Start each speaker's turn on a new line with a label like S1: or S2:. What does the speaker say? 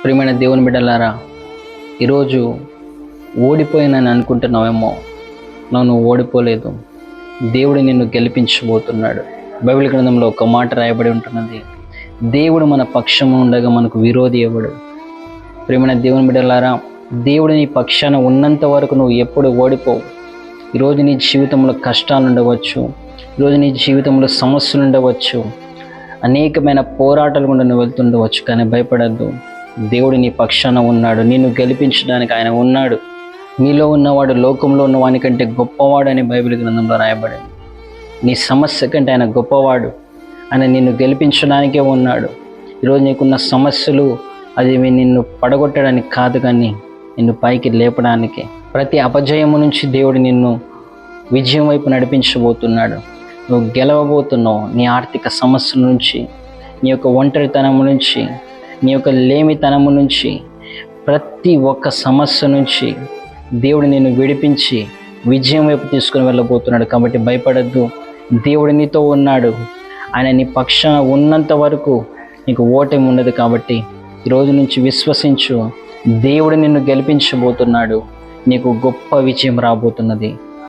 S1: ప్రియమైన దేవుని బిడ్డలారా, ఈరోజు ఓడిపోయానని అనుకుంటున్నావేమో. నువ్వు ఓడిపోలేదు. దేవుడు నిన్ను గెలిపించబోతున్నాడు. బైబిల్ గ్రంథంలో ఒక మాట రాయబడి ఉంటున్నది, దేవుడు మన పక్షము ఉండగా మనకు విరోధి ఎవడు. ప్రియమైన దేవుని బిడ్డలారా, దేవుడు నీ పక్షాన ఉన్నంత వరకు నువ్వు ఎప్పుడు ఓడిపోవు. ఈరోజు నీ జీవితంలో కష్టాలు ఉండవచ్చు, ఈరోజు నీ జీవితంలో సమస్యలు ఉండవచ్చు, అనేకమైన పోరాటాలు కూడా నువ్వు వెళ్తుండవచ్చు. కానీ భయపడద్దు, దేవుడు నీ పక్షాన ఉన్నాడు. నిన్ను గెలిపించడానికి ఆయన ఉన్నాడు. మీలో ఉన్నవాడు లోకంలో ఉన్న వానికంటే గొప్పవాడు అని బైబిల్ గ్రంథంలో రాయబడింది. నీ సమస్య కంటే ఆయన గొప్పవాడు. ఆయన నిన్ను గెలిపించడానికే ఉన్నాడు. ఈరోజు నీకున్న సమస్యలు అది నిన్ను పడగొట్టడానికి కాదు, కానీ నిన్ను పైకి లేపడానికి. ప్రతి అపజయము నుంచి దేవుడు నిన్ను విజయం వైపు నడిపించబోతున్నాడు. నువ్వు గెలవబోతున్నావు. నీ ఆర్థిక సమస్యల నుంచి, నీ యొక్క ఒంటరితనము నుంచి, నీ యొక్క లేమితనము నుంచి, ప్రతి ఒక్క సమస్య నుంచి దేవుడు నిన్ను విడిపించి విజయం వైపు తీసుకుని వెళ్ళబోతున్నాడు. కాబట్టి భయపడద్దు, దేవుడు నీతో ఉన్నాడు. ఆయన నీ పక్షాన ఉన్నంత వరకు నీకు ఓటమి ఉండదు. కాబట్టి ఈరోజు నుంచి విశ్వసించు, దేవుడు నిన్ను గెలిపించబోతున్నాడు. నీకు గొప్ప విజయం రాబోతున్నది.